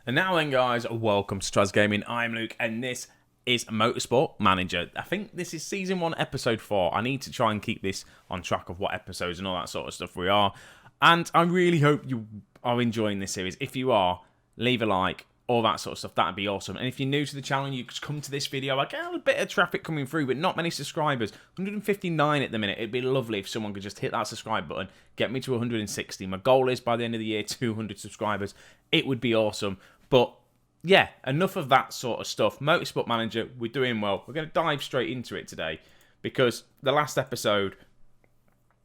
And now then, guys, welcome to Strasz Gaming. I'm Luke, and this is Motorsport Manager. I think this is Season 1, Episode 4. I need to try and keep this on track of what episodes and all that sort of stuff we are. And I really hope you are enjoying this series. If you are, leave a like, all that sort of stuff. That'd be awesome. And if you're new to the channel, you just come to this video. I get a bit of traffic coming through, but not many subscribers. 159 at the minute. It'd be lovely if someone could just hit that subscribe button, get me to 160. My goal is by the end of the year, 200 subscribers. It would be awesome. But yeah, enough of that sort of stuff. Motorsport Manager, we're doing well. We're going to dive straight into it today because the last episode,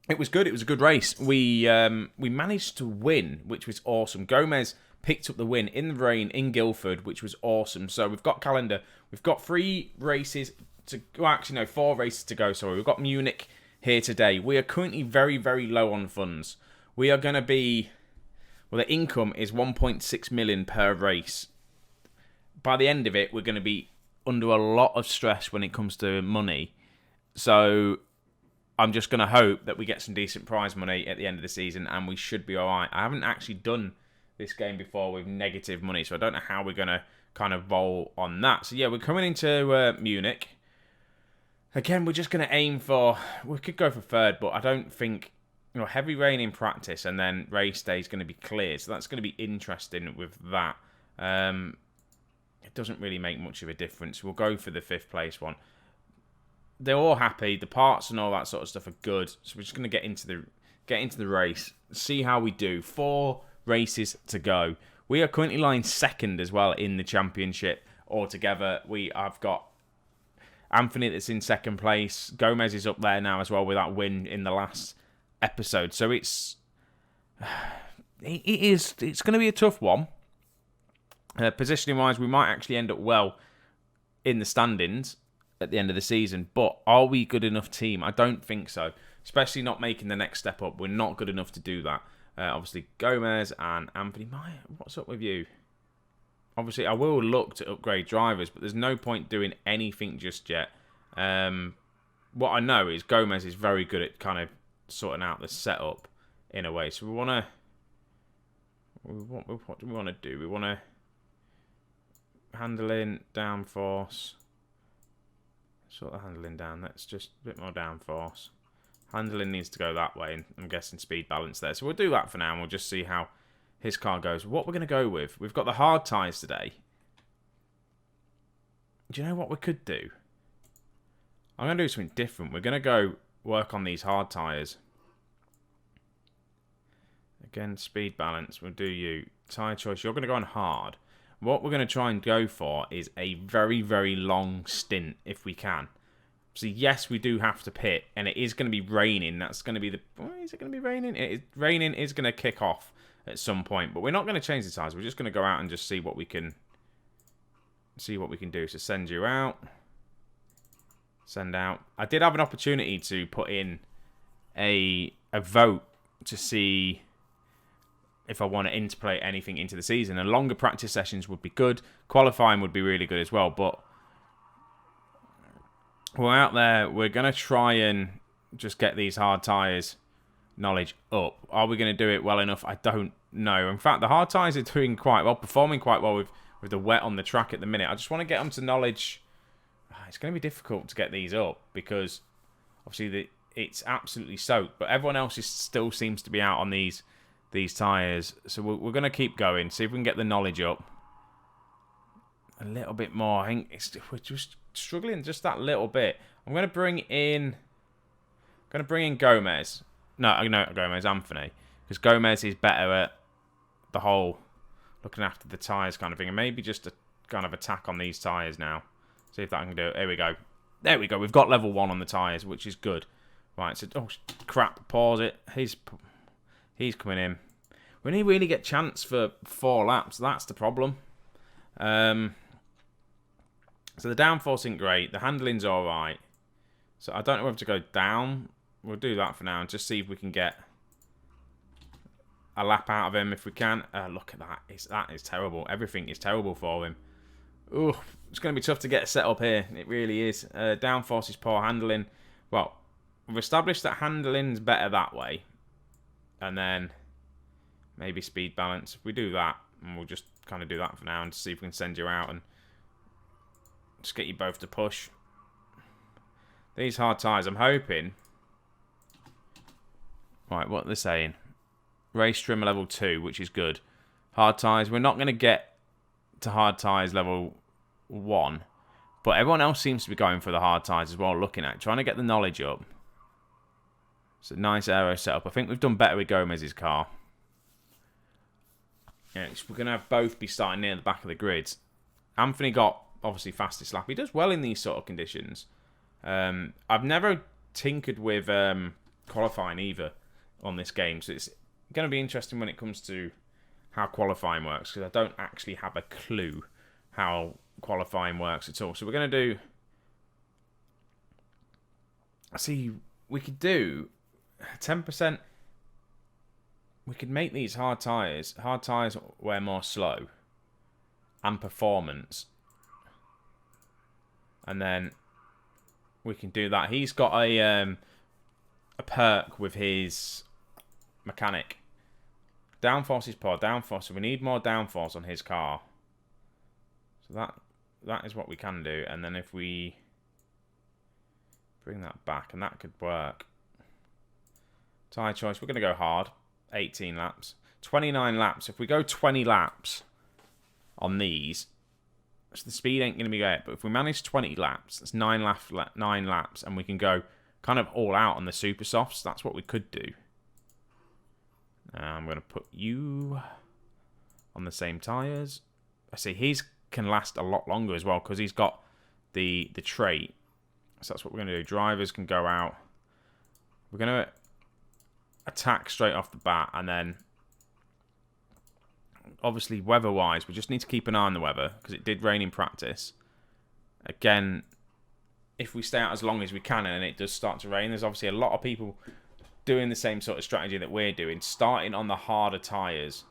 it was good. It was a good race. We managed to win, which was awesome. Gomez picked up the win in the rain in Guildford, which was awesome. So we've got calendar. We've got 3 races to... Well, actually, no, 4 races to go. Sorry, we've got Munich here today. We are currently very, very low on funds. We are going to be... Well, the income is 1.6 million per race. By the end of it, we're going to be under a lot of stress when it comes to money. So I'm just going to hope that we get some decent prize money at the end of the season, and we should be all right. I haven't actually done this game before with negative money, so I don't know how we're going to kind of roll on that. So yeah, we're coming into Munich. Again, we're just going to aim for... We could go for third, but I don't think... You know, heavy rain in practice, and then race day is going to be clear, so that's going to be interesting with that. It doesn't really make much of a difference. We'll go for the 5th place one. They're all happy. The parts and all that sort of stuff are good, so we're just going to get into the race, see how we do. 4 races to go. We are currently lying 2nd as well in the championship altogether. I've got Anthony that's in 2nd place. Gomez is up there now as well with that win in the last episode. So it's going to be a tough one. Positioning wise, we might actually end up well in the standings at the end of the season, but are we good enough team? I don't think so, especially not making the next step up. We're not good enough to do that. Obviously Gomez and Anthony, what's up with you? Obviously I will look to upgrade drivers, but there's no point doing anything just yet. What I know is Gomez is very good at kind of sorting out the setup in a way. So what do we want to do? We want to handling, downforce, sort of handling down. That's just a bit more downforce. Handling needs to go that way, and I'm guessing speed balance there. So we'll do that for now, and we'll just see how his car goes. What we're going to go with, we've got the hard tyres today. Do you know what we could do? I'm going to do something different. We're going to go work on these hard tyres. Again, speed balance. We'll do you. Tyre choice. You're going to go on hard. What we're going to try and go for is a very, very long stint if we can. So yes, we do have to pit, and it is going to be raining. That's going to be the... Is it going to be raining? Raining is going to kick off at some point, but we're not going to change the tyres. We're just going to go out and just see what we can do. So send you out. Send out. I did have an opportunity to put in a vote to see if I want to interplay anything into the season. And longer practice sessions would be good. Qualifying would be really good as well, but we're out there. We're going to try and just get these hard tyres knowledge up. Are we going to do it well enough? I don't know. In fact, the hard tyres are doing quite well, performing quite well with the wet on the track at the minute. I just want to get them to knowledge. It's going to be difficult to get these up because obviously it's absolutely soaked, but everyone else still seems to be out on these tyres. So we're going to keep going, see if we can get the knowledge up a little bit more. I think we're just struggling just that little bit. I'm going to bring in Gomez. No, Gomez, Anthony. Because Gomez is better at the whole looking after the tyres kind of thing. And maybe just a kind of attack on these tyres now. See if that can do it. There we go. There we go. We've got level 1 on the tyres, which is good. Right, so... Oh, crap. Pause it. He's coming in. We didn't really get chance for 4 laps. That's the problem. So the downforce isn't great. The handling's alright. So I don't know whether to go down. We'll do that for now and just see if we can get a lap out of him if we can. Look at that. That is terrible. Everything is terrible for him. Ooh, it's going to be tough to get set up here. It really is. Downforce is poor handling. Well, we've established that handling's better that way. And then maybe speed balance. If we do that, And we'll just kind of do that for now and see if we can send you out and just get you both to push. These hard tyres, I'm hoping... Right, what they're saying. Race trim level 2, which is good. Hard tyres, we're not going to get to hard tyres level 1. But everyone else seems to be going for the hard tyres as well, looking at it, trying to get the knowledge up. It's a nice aero setup. I think we've done better with Gomez's car. Yeah, we're going to have both be starting near the back of the grids. Anthony got, obviously, fastest lap. He does well in these sort of conditions. I've never tinkered with qualifying either on this game, so it's going to be interesting when it comes to how qualifying works, because I don't actually have a clue how qualifying works at all. So we're going to do... See, we could do 10%... We could make these hard tyres. Hard tyres wear more slow. And performance. And then we can do that. He's got a perk with his mechanic. Downforce is poor. Downforce. So we need more downforce on his car. So that is what we can do. And then if we bring that back, and that could work. Tyre choice. We're going to go hard. 18 laps. 29 laps. If we go 20 laps on these, so the speed ain't going to be great. But if we manage 20 laps, that's 9 laps, and we can go kind of all out on the super softs. That's what we could do. I'm going to put you on the same tyres. I see his can last a lot longer as well because he's got the trait. So that's what we're going to do. Drivers can go out. We're going to attack straight off the bat, and then obviously weather-wise, we just need to keep an eye on the weather because it did rain in practice. Again, if we stay out as long as we can and it does start to rain, there's obviously a lot of people doing the same sort of strategy that we're doing, starting on the harder tyres.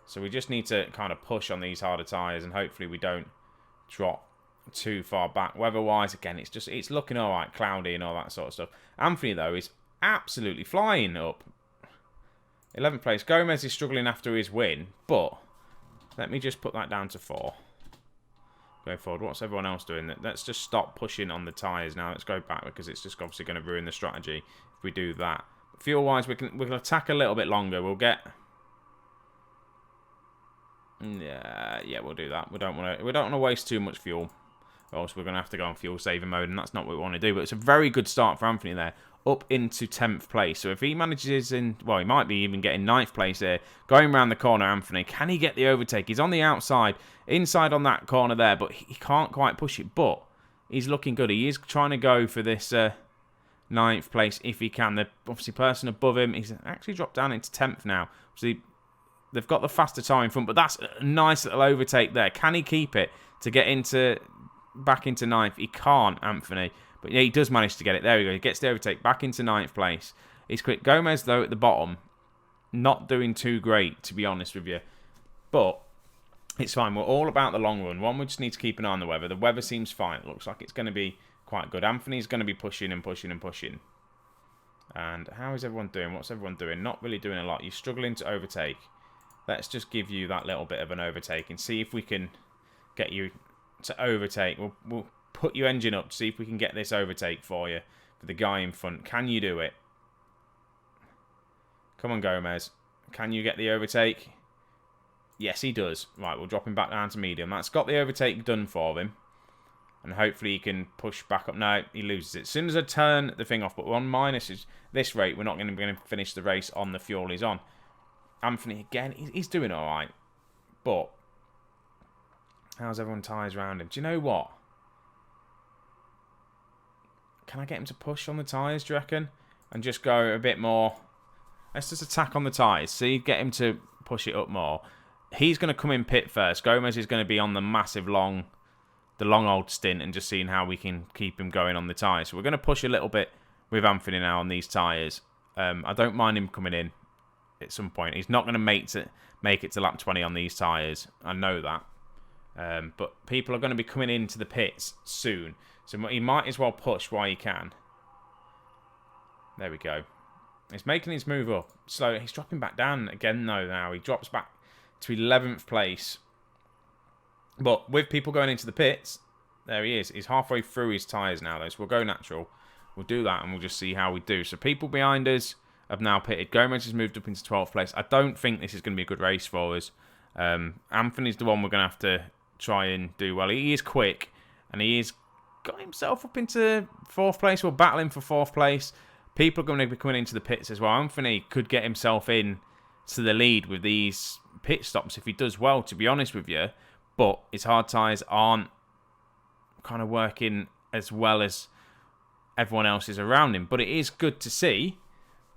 So we just need to kind of push on these harder tyres, and hopefully we don't drop too far back. Weather-wise, again, it's looking all right, cloudy and all that sort of stuff. Anthony, though, is absolutely flying up. 11th place. Gomez is struggling after his win, but let me just put that down to 4. Going forward, what's everyone else doing? Let's just stop pushing on the tyres now. Let's go back because it's just obviously going to ruin the strategy if we do that. Fuel-wise, we can attack a little bit longer. We'll get... Yeah, we'll do that. We don't want to waste too much fuel. Or else we're going to have to go on fuel saving mode, and that's not what we want to do. But it's a very good start for Anthony there, up into 10th place. So if he manages in, well, he might be even getting 9th place there. Going around the corner, Anthony, can he get the overtake? He's on the outside, inside on that corner there, but he can't quite push it. But he's looking good. He is trying to go for this 9th place if he can. The obviously person above him, he's actually dropped down into 10th now. Obviously, they've got the faster time in front, but that's a nice little overtake there. Can he keep it to get back into 9th? He can't, Anthony. But yeah, he does manage to get it. There we go. He gets the overtake back into 9th place. He's quick. Gomez, though, at the bottom, not doing too great, to be honest with you. But it's fine. We're all about the long run. One, we just need to keep an eye on the weather. The weather seems fine. It looks like it's going to be quite good. Anthony's going to be pushing and pushing and pushing. And how is everyone doing? What's everyone doing? Not really doing a lot. You're struggling to overtake. Let's just give you that little bit of an overtake and see if we can get you to overtake. We'll put your engine up to see if we can get this overtake for you, for the guy in front. Can you do it? Come on, Gomez. Can you get the overtake? Yes, he does. Right, we'll drop him back down to medium. That's got the overtake done for him. And hopefully he can push back up. No, he loses it. As soon as I turn the thing off, but we're on minus this rate, we're not going to finish the race on the fuel he's on. Anthony, again, he's doing all right. But how's everyone tyres around him? Do you know what? Can I get him to push on the tyres, do you reckon? And just go a bit more. Let's just attack on the tyres. See, get him to push it up more. He's going to come in pit first. Gomez is going to be on the massive long old stint and just seeing how we can keep him going on the tyres. So we're going to push a little bit with Anthony now on these tyres. I don't mind him coming in at some point. He's not going to make it to lap 20 on these tyres. I know that. But people are going to be coming into the pits soon. So he might as well push while he can. There we go. He's making his move up. Slow. He's dropping back down again, though, now. He drops back to 11th place. But with people going into the pits, there he is. He's halfway through his tyres now, though, so we'll go natural. We'll do that, and we'll just see how we do. So people behind us have now pitted. Gomez has moved up into 12th place. I don't think this is going to be a good race for us. Anthony's the one we're going to have to try and do well. He is quick, and he is got himself up into 4th place. We're battling for 4th place. People are going to be coming into the pits as well. Anthony could get himself in to the lead with these pit stops if he does well, to be honest with you. But his hard tyres aren't kind of working as well as everyone else is around him. But it is good to see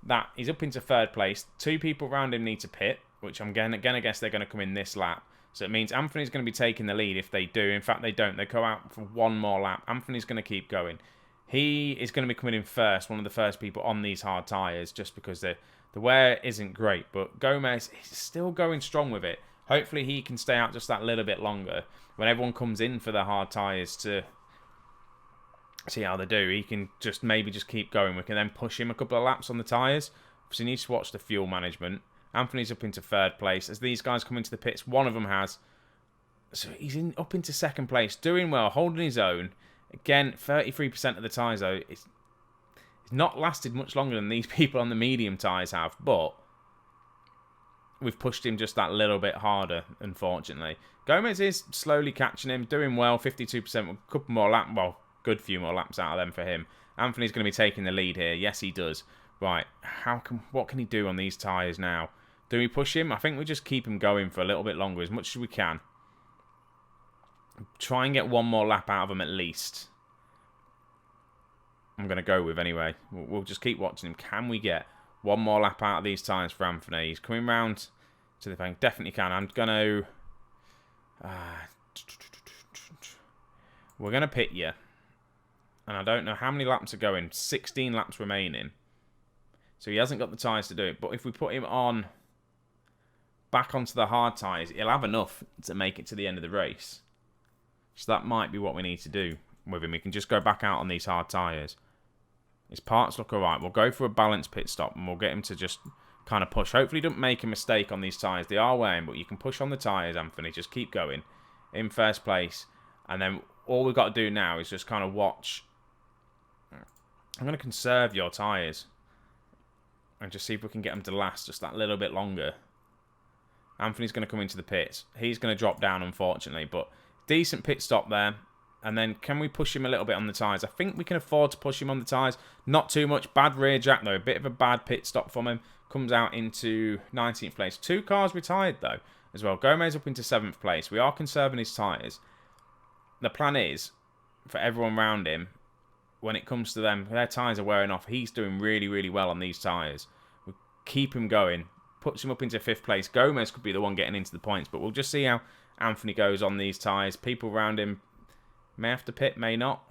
that he's up into 3rd place. 2 people around him need to pit, which I'm going to guess they're going to come in this lap. So it means Anthony's going to be taking the lead if they do. In fact, they don't. They go out for one more lap. Anthony's going to keep going. He is going to be coming in first, one of the first people on these hard tyres, just because the wear isn't great. But Gomez is still going strong with it. Hopefully he can stay out just that little bit longer. When everyone comes in for the hard tyres to see how they do, he can maybe just keep going. We can then push him a couple of laps on the tyres. So he needs to watch the fuel management. Anthony's up into 3rd place. As these guys come into the pits, one of them has. So he's up into 2nd place, doing well, holding his own. Again, 33% of the tyres, though, it's not lasted much longer than these people on the medium tyres have, but we've pushed him just that little bit harder, unfortunately. Gomez is slowly catching him, doing well, 52%, a couple more laps, well, good few more laps out of them for him. Anthony's going to be taking the lead here. Yes, he does. Right, what can he do on these tyres now? Do we push him? I think we just keep him going for a little bit longer, as much as we can. Try and get one more lap out of him at least. I'm going to go with anyway. We'll just keep watching him. Can we get one more lap out of these tyres for Anthony? He's coming round to the thing. Definitely can. I'm going to... we're going to pit you. And I don't know how many laps are going. 16 laps remaining. So he hasn't got the tyres to do it. But if we put him on... back onto the hard tyres, he'll have enough to make it to the end of the race. So that might be what we need to do with him. We can just go back out on these hard tyres. His parts look alright. We'll go for a balanced pit stop and we'll get him to just kind of push. Hopefully he doesn't make a mistake on these tyres. They are wearing, but you can push on the tyres, Anthony. Just keep going. In 1st place. And then all we've got to do now is just kind of watch. I'm going to conserve your tyres. And just see if we can get them to last just that little bit longer. Anthony's going to come into the pits. He's going to drop down, unfortunately. But decent pit stop there. And then can we push him a little bit on the tyres? I think we can afford to push him on the tyres. Not too much. Bad rear jack, though. A bit of a bad pit stop from him. Comes out into 19th place. 2 cars retired, though, as well. Gomez up into 7th place. We are conserving his tyres. The plan is, for everyone around him, when it comes to them, their tyres are wearing off. He's doing really, really well on these tyres. We keep him going. Puts him up into 5th place. Gomez could be the one getting into the points, but we'll just see how Anthony goes on these tyres. People around him may have to pit, may not.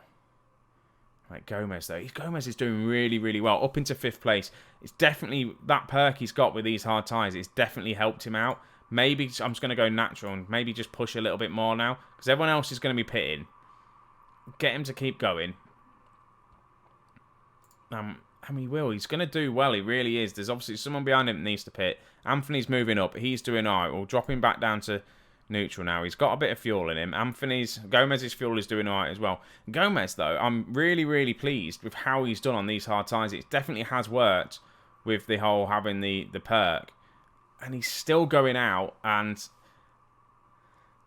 Right, Gomez, though. Gomez is doing really, really well. Up into 5th place. It's definitely that perk he's got with these hard tyres. It's definitely helped him out. Maybe I'm just going to go natural and maybe just push a little bit more now, because everyone else is going to be pitting. Get him to keep going. And he will. He's going to do well. He really is. There's obviously someone behind him that needs to pit. Anthony's moving up. He's doing all right. We'll drop him back down to neutral now. He's got a bit of fuel in him. Gomez's fuel is doing all right as well. Gomez, though, I'm really, really pleased with how he's done on these hard tyres. It definitely has worked with the whole having the perk. And he's still going out, and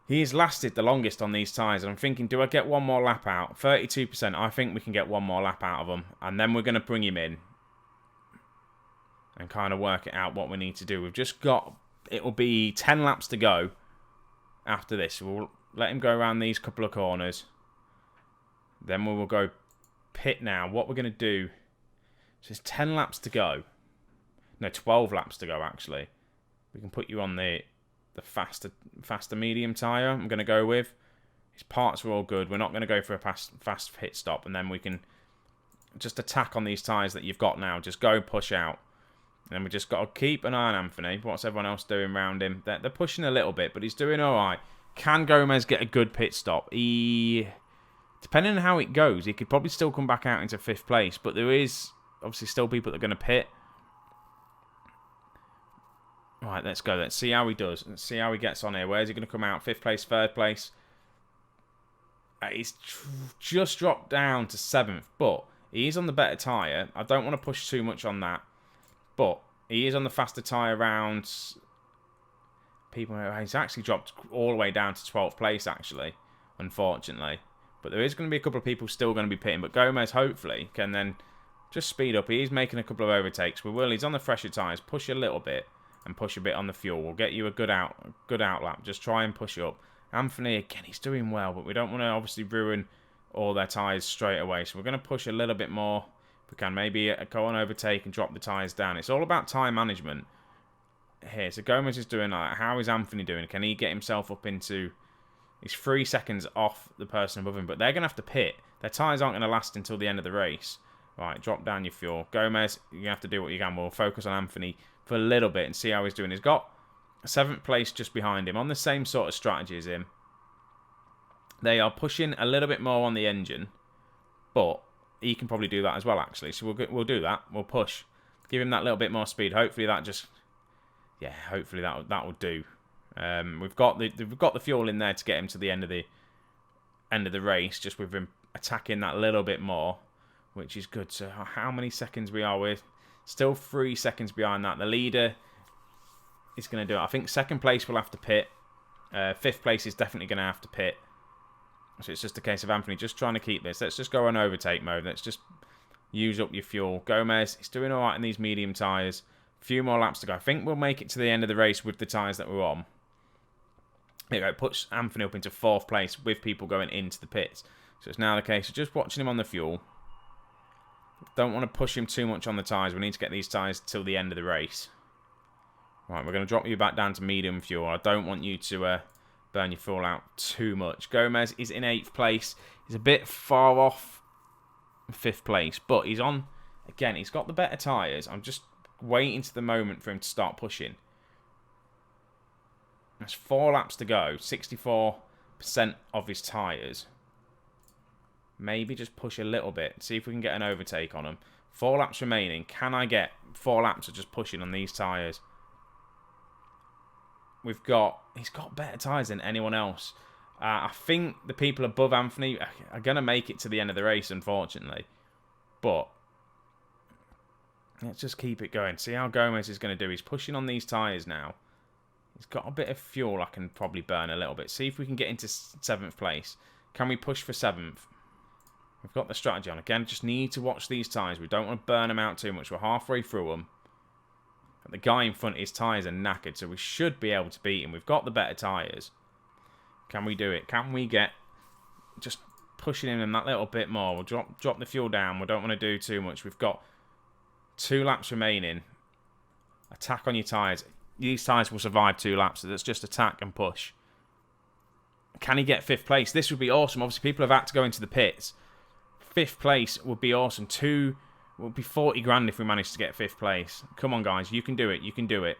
he's lasted the longest on these tyres. And I'm thinking, do I get one more lap out? 32%. I think we can get one more lap out of him. And then we're going to bring him in and kind of work it out what we need to do. We've just got... It'll be 10 laps to go after this. We'll let him go around these couple of corners. Then we will go pit now. What we're going to do... So there's 10 laps to go. No, 12 laps to go, actually. We can put you on the faster medium tyre, I'm going to go with. His parts are all good. We're not going to go for a fast pit stop, and then we can just attack on these tyres that you've got now. Just go push out. And then we just got to keep an eye on Anthony. What's everyone else doing around him? They're pushing a little bit, but he's doing all right. Can Gomez get a good pit stop? Depending on how it goes, he could probably still come back out into 5th place, but there is obviously still people that are going to pit. Right, let's go. Let's see how he does. Let's see how he gets on here. Where's he going to come out? 5th place, 3rd place. He's just dropped down to 7th, but he is on the better tyre. I don't want to push too much on that, but he is on the faster tyre rounds. He's actually dropped all the way down to 12th place, actually, unfortunately. But there is going to be a couple of people still going to be pitting, but Gomez, hopefully, can then just speed up. He is making a couple of overtakes. He's on the fresher tyres. Push a little bit and push a bit on the fuel. We'll get you a good out lap. Just try and push up. Anthony, again, he's doing well, but we don't want to obviously ruin all their tyres straight away. So we're going to push a little bit more. We can maybe go on overtake and drop the tyres down. It's all about tyre management here. So Gomez is doing that. How is Anthony doing? Can he get himself up into... He's 3 seconds off the person above him, but they're going to have to pit. Their tyres aren't going to last until the end of the race. Right, drop down your fuel. Gomez, you have to do what you can. We'll focus on Anthony for a little bit and see how he's doing. He's got 7th place just behind him on the same sort of strategy as him. They are pushing a little bit more on the engine, but he can probably do that as well, actually. So we'll do that. We'll push. Give him that little bit more speed. Hopefully that just... Yeah, hopefully that will do. We've got the fuel in there to get him to the end of the race, just with him attacking that little bit more, which is good. So how many seconds we are with? Still 3 seconds behind that. The leader is going to do it. I think 2nd place will have to pit. 5th place is definitely going to have to pit. So it's just a case of Anthony just trying to keep this. Let's just go on overtake mode. Let's just use up your fuel. Gomez, he's doing all right in these medium tyres. A few more laps to go. I think we'll make it to the end of the race with the tyres that we're on. There you go. Puts Anthony up into 4th place with people going into the pits. So it's now the case of just watching him on the fuel. Don't want to push him too much on the tyres. We need to get these tyres till the end of the race. Right, we're going to drop you back down to medium fuel. I don't want you to burn your fuel out too much. Gomez is in 8th place. He's a bit far off 5th place, but he's on... Again, he's got the better tyres. I'm just waiting to the moment for him to start pushing. There's 4 laps to go. 64% of his tyres. Maybe just push a little bit. See if we can get an overtake on him. 4 laps remaining. Can I get 4 laps of just pushing on these tyres? He's got better tyres than anyone else. I think the people above Anthony are going to make it to the end of the race, unfortunately. But let's just keep it going. See how Gomez is going to do. He's pushing on these tyres now. He's got a bit of fuel I can probably burn a little bit. See if we can get into 7th place. Can we push for 7th? We've got the strategy on. Again, just need to watch these tyres. We don't want to burn them out too much. We're halfway through them. But the guy in front, his tyres are knackered, so we should be able to beat him. We've got the better tyres. Can we do it? Can we get just pushing him in that little bit more? We'll drop the fuel down. We don't want to do too much. We've got 2 laps remaining. Attack on your tyres. These tyres will survive 2 laps, so let's just attack and push. Can he get 5th place? This would be awesome. Obviously, people have had to go into the pits. 5th place would be awesome. Would be 40 grand if we managed to get 5th place. Come on, guys. You can do it. You can do it.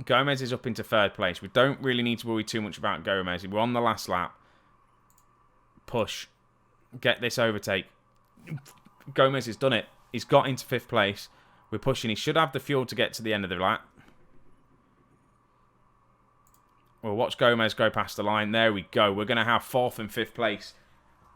Gomez is up into 3rd place. We don't really need to worry too much about Gomez. We're on the last lap. Push. Get this overtake. Gomez has done it. He's got into 5th place. We're pushing. He should have the fuel to get to the end of the lap. We'll watch Gomez go past the line. There we go. We're going to have 4th and 5th place.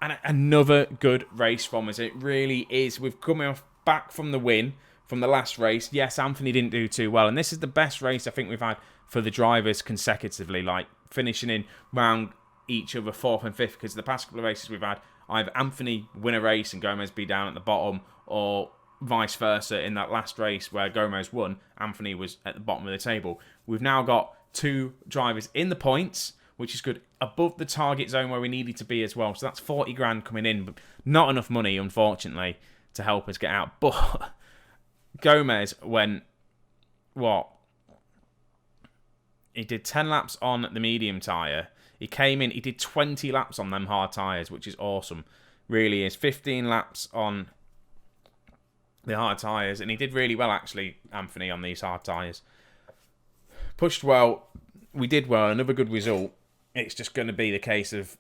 And another good race from us. It really is. We've come back from the win from the last race. Yes, Anthony didn't do too well. And this is the best race I think we've had for the drivers consecutively. Like finishing in round each other 4th and 5th. Because the past couple of races we've had, either Anthony win a race and Gomez be down at the bottom. Or vice versa in that last race where Gomez won. Anthony was at the bottom of the table. We've now got 2 drivers in the points, which is good, above the target zone where we needed to be as well. So that's 40 grand coming in, but not enough money, unfortunately, to help us get out. But Gomez went, what? He did 10 laps on the medium tyre. He came in, he did 20 laps on them hard tyres, which is awesome. Really is. 15 laps on the hard tyres, and he did really well, actually, Anthony, on these hard tyres. Pushed well. We did well. Another good result. It's just going to be the case of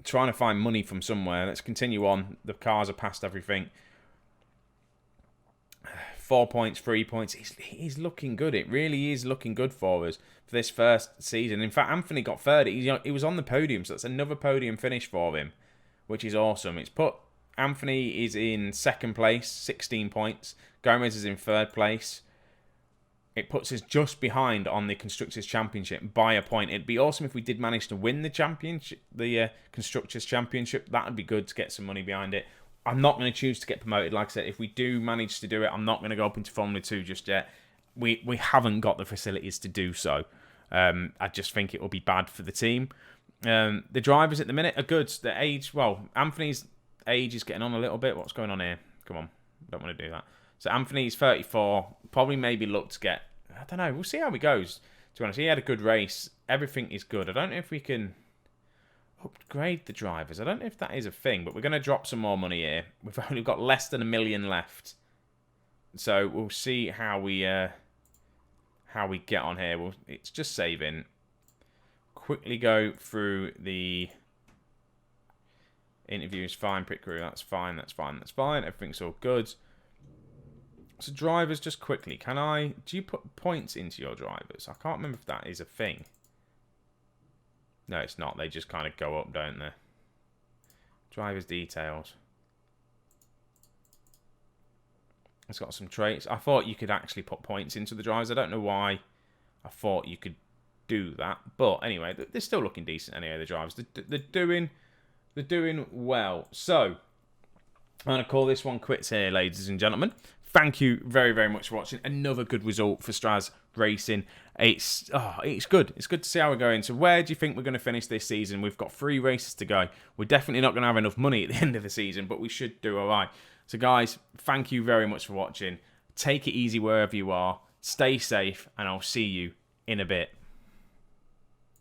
trying to find money from somewhere. Let's continue on. The cars are past everything. 4 points, 3 points. He's looking good. It really is looking good for us for this first season. In fact, Anthony got third. He was on the podium, so that's another podium finish for him, which is awesome. It's put Anthony is in second place, 16 points. Gomez is in third place. It puts us just behind on the Constructors' Championship by a point. It'd be awesome if we did manage to win the championship, the Constructors' Championship. That would be good to get some money behind it. I'm not going to choose to get promoted. Like I said, if we do manage to do it, I'm not going to go up into Formula 2 just yet. We haven't got the facilities to do so. I just think it will be bad for the team. The drivers at the minute are good. The age, well, Anthony's age is getting on a little bit. What's going on here? Come on. Don't want to do that. So Anthony's 34. Probably maybe look to get... I don't know. We'll see how he goes. To be honest, he had a good race. Everything is good. I don't know if we can upgrade the drivers. I don't know if that is a thing, but we're going to drop some more money here. We've only got less than $1 million left. So we'll see how we get on here. Well, it's just saving. Quickly go through the interviews. Fine, pit crew. That's fine. That's fine. That's fine. Everything's all good. So drivers, just quickly, do you put points into your drivers? I can't remember if that is a thing. No, it's not. They just kind of go up, don't they? Drivers details. It's got some traits. I thought you could actually put points into the drivers. I don't know why I thought you could do that. But anyway, they're still looking decent anyway, the drivers. They're doing well. So, I'm going to call this one quits here, ladies and gentlemen. Thank you very, very much for watching. Another good result for Strasz Racing. It's good. It's good to see how we're going. So where do you think we're going to finish this season? We've got 3 races to go. We're definitely not going to have enough money at the end of the season, but we should do all right. So guys, thank you very much for watching. Take it easy wherever you are. Stay safe, and I'll see you in a bit.